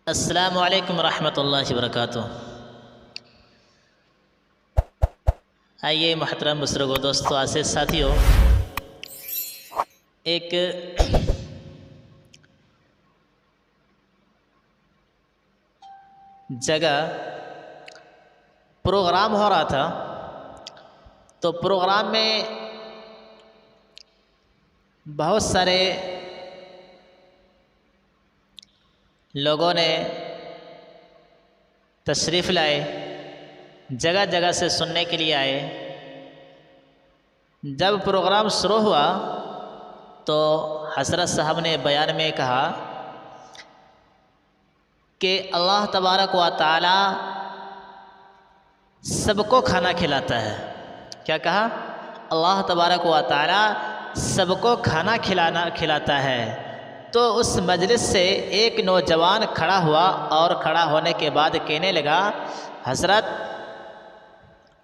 अस्सलामु अलैकुम रहमतुल्लाहि व बरकातुहू। आइए मोहतरम बुजुर्गों, दोस्तों, आसिज़ साथियों, एक जगह प्रोग्राम हो रहा था। तो प्रोग्राम में बहुत सारे लोगों ने तशरीफ़ लाए, जगह जगह से सुनने के लिए आए। जब प्रोग्राम शुरू हुआ तो हज़रत साहब ने बयान में कहा कि अल्लाह तबारक व तआला सबको खाना खिलाता है। क्या कहा? अल्लाह तबारक व तआला सबको खाना खिलाता है। तो उस मजलिस से एक नौजवान खड़ा हुआ और खड़ा होने के बाद कहने लगा, हज़रत,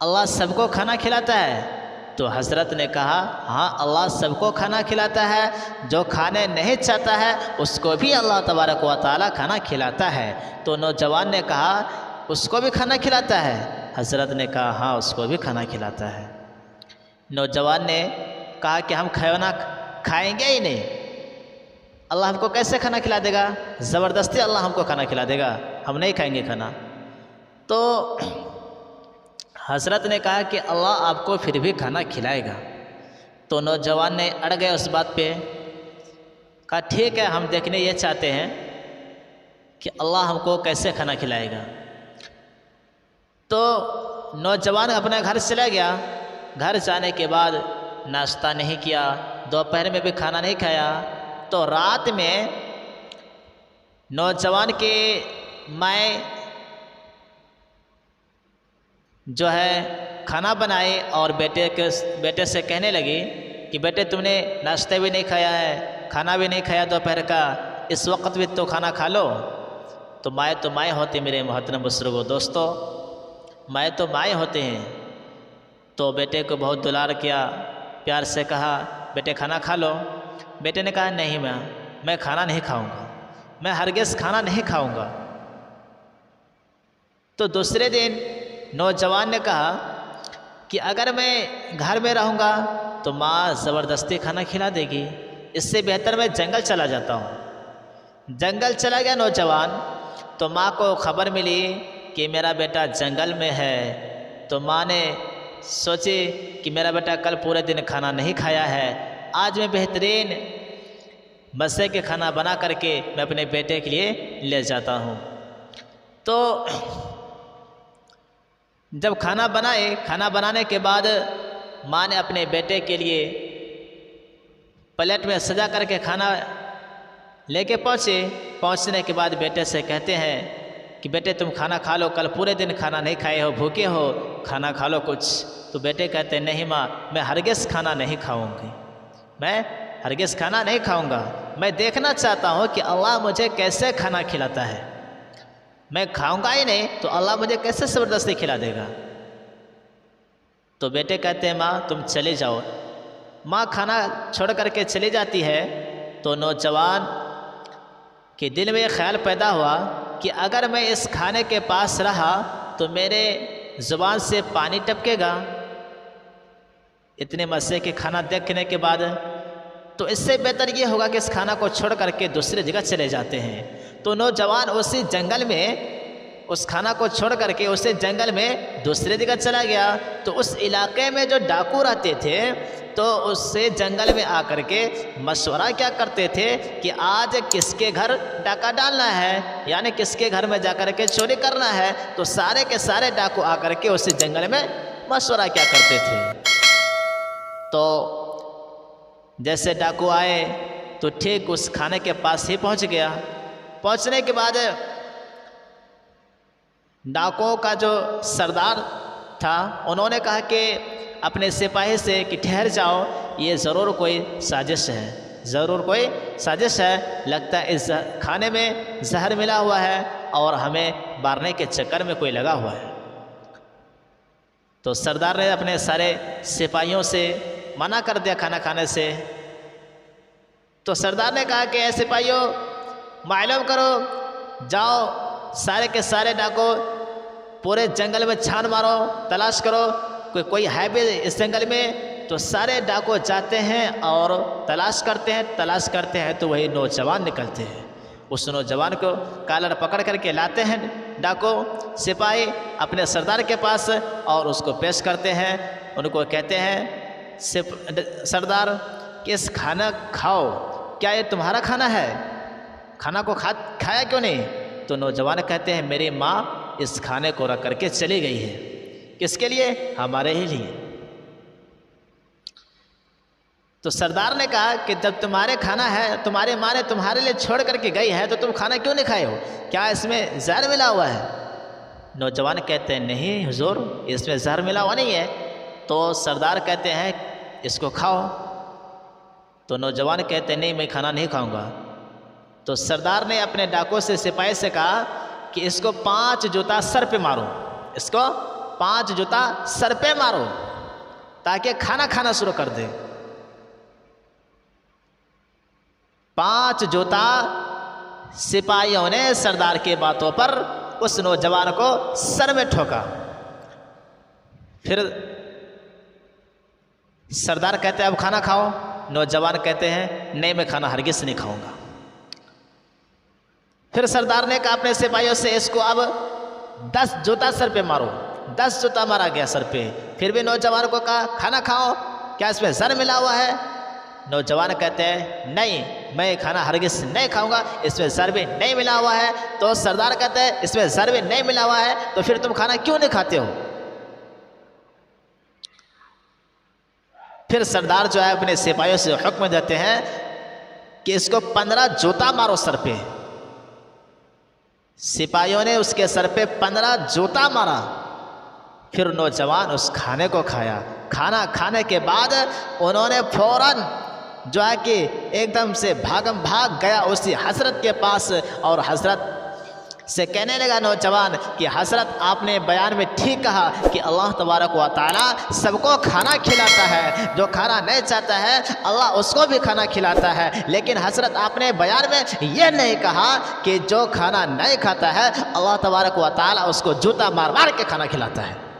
अल्लाह सबको खाना खिलाता है? तो हज़रत ने कहा, हाँ, अल्लाह सबको खाना खिलाता है। जो खाने नहीं चाहता है उसको भी अल्लाह तबारक व तआला खाना खिलाता है। तो नौजवान ने कहा, उसको भी खाना खिलाता है? हज़रत ने कहा, हाँ, उसको भी खाना खिलाता है। नौजवान ने कहा कि हम खाना खाएंगे ही नहीं, अल्लाह हमको कैसे खाना खिला देगा? ज़बरदस्ती अल्लाह हमको खाना खिला देगा, हम नहीं खाएंगे खाना। तो हज़रत ने कहा कि अल्लाह आपको फिर भी खाना खिलाएगा। तो नौजवान ने अड़ गए उस बात पे, कहा ठीक है, हम देखने ये चाहते हैं कि अल्लाह हमको कैसे खाना खिलाएगा। तो नौजवान अपने घर चला गया। घर जाने के बाद नाश्ता नहीं किया, दोपहर में भी खाना नहीं खाया। तो रात में नौजवान के माए जो है खाना बनाए और बेटे से कहने लगी कि बेटे, तुमने नाश्ता भी नहीं खाया है, खाना भी नहीं खाया दोपहर का, इस वक्त भी तो खाना खा लो। तो माए होते मेरे मोहतरम बुजुर्गों, दोस्तों, माए तो माए होते हैं। तो बेटे को बहुत दुलार किया, प्यार से कहा, बेटे खाना खा लो। बेटे ने कहा, नहीं मैं खाना नहीं खाऊंगा, मैं हरगिज़ खाना नहीं खाऊंगा। तो दूसरे दिन नौजवान ने कहा कि अगर मैं घर में रहूँगा तो माँ ज़बरदस्ती खाना खिला देगी, इससे बेहतर मैं जंगल चला जाता हूँ। जंगल चला गया नौजवान। तो माँ को खबर मिली कि मेरा बेटा जंगल में है। तो माँ ने सोची कि मेरा बेटा कल पूरे दिन खाना नहीं खाया है, आज मैं बेहतरीन मज़े के खाना बना करके मैं अपने बेटे के लिए ले जाता हूँ। तो जब खाना बनाए, खाना बनाने के बाद माँ ने अपने बेटे के लिए प्लेट में सजा करके खाना लेके पहुँचने के बाद बेटे से कहते हैं कि बेटे तुम खाना खा लो, कल पूरे दिन खाना नहीं खाए हो, भूखे हो, खाना खा लो कुछ। तो बेटे कहते हैं, नहीं माँ, मैं हरगिज़ खाना नहीं खाऊंगी, मैं हरगिज़ खाना नहीं खाऊंगा। मैं देखना चाहता हूँ कि अल्लाह मुझे कैसे खाना खिलाता है। मैं खाऊंगा ही नहीं तो अल्लाह मुझे कैसे ज़बरदस्ती खिला देगा। तो बेटे कहते हैं, माँ तुम चले जाओ। माँ खाना छोड़ करके चली जाती है। तो नौजवान के दिल में ख्याल पैदा हुआ कि अगर मैं इस खाने के पास रहा तो मेरे ज़ुबान से पानी टपकेगा इतने मज़े के खाना देखने के बाद। तो इससे बेहतर ये होगा कि इस खाना को छोड़ करके दूसरी जगह चले जाते हैं। तो नौजवान उसी जंगल में उस खाना को छोड़ करके उसी जंगल में दूसरी जगह चला गया। तो उस इलाके में जो डाकू रहते थे तो उससे जंगल में आकर के मशवरा क्या करते थे कि आज किसके घर डाका डालना है, यानी किसके घर में जाकर के चोरी करना है। तो सारे के सारे डाकू आकर के उसी जंगल में मशवरा क्या करते थे। तो जैसे डाकू आए तो ठीक उस खाने के पास ही पहुंच गया। पहुंचने के बाद डाकुओं का जो सरदार था उन्होंने कहा कि अपने सिपाही से कि ठहर जाओ, ये ज़रूर कोई साजिश है, ज़रूर कोई साजिश है, लगता है इस खाने में जहर मिला हुआ है और हमें मारने के चक्कर में कोई लगा हुआ है। तो सरदार ने अपने सारे सिपाहियों से मना कर दिया खाना खाने से। तो सरदार ने कहा कि ऐसे सिपाहियों, मालूम करो जाओ सारे के सारे डाको पूरे जंगल में छान मारो, तलाश करो, कोई है भी इस जंगल में। तो सारे डाको जाते हैं और तलाश करते हैं तो वही नौजवान निकलते हैं। उस नौजवान को कॉलर पकड़ करके लाते हैं डाको सिपाही अपने सरदार के पास और उसको पेश करते हैं। उनको कहते हैं सरदार कि इस खाना खाओ, क्या ये तुम्हारा खाना है? खाना को खाया क्यों नहीं? तो नौजवान कहते हैं मेरी माँ इस खाने को रख करके चली गई है। किसके लिए? हमारे ही लिए। तो सरदार ने कहा कि जब तुम्हारे खाना है, तुम्हारी माँ ने तुम्हारे लिए छोड़ करके गई है, तो तुम खाना क्यों नहीं खाए हो? क्या इसमें जहर मिला हुआ है? नौजवान कहते हैं नहीं हुजूर, इसमें जहर मिला हुआ नहीं है। तो सरदार कहते हैं इसको खाओ। तो नौजवान कहते हैं नहीं, मैं खाना नहीं खाऊंगा। तो सरदार ने अपने डाकों से सिपाही से कहा कि इसको 5 जूता सर पे मारो, इसको 5 जूता सर पे मारो ताकि खाना खाना शुरू कर दे। 5 जूता सिपाहियों ने सरदार की बातों पर उस नौजवान को सर में ठोका। फिर सरदार कहते हैं अब खाना खाओ। नौजवान कहते हैं नहीं, मैं खाना हरगिज़ नहीं खाऊंगा। फिर सरदार ने कहा अपने सिपाहियों से इसको अब 10 जूता सर पे मारो। 10 जूता मारा गया सर पे। फिर भी नौजवान को कहा खाना खाओ, क्या इसमें जहर मिला हुआ है? नौजवान कहते हैं नहीं, मैं खाना हरगिज़ नहीं खाऊंगा, इसमें जहर भी नहीं मिला हुआ है। तो सरदार कहते हैं इसमें जहर भी नहीं मिला हुआ है, तो फिर तुम खाना क्यों नहीं खाते हो? फिर सरदार जो है अपने सिपाहियों से हुक्म देते हैं कि इसको 15 जूता मारो सर पे। सिपाहियों ने उसके सर पे 15 जूता मारा। फिर नौजवान उस खाने को खाया। खाना खाने के बाद उन्होंने फौरन जो है कि एकदम से भाग गया उसी हजरत के पास और हजरत से कहने लगा नौजवान कि हजरत आपने बयान में ठीक कहा कि अल्लाह तबारक व तआला सबको खाना खिलाता है, जो खाना नहीं चाहता है अल्लाह उसको भी खाना खिलाता है। लेकिन हजरत आपने बयान में यह नहीं कहा कि जो खाना नहीं खाता है अल्लाह तबारक व तआला उसको जूता मार मार के खाना खिलाता है।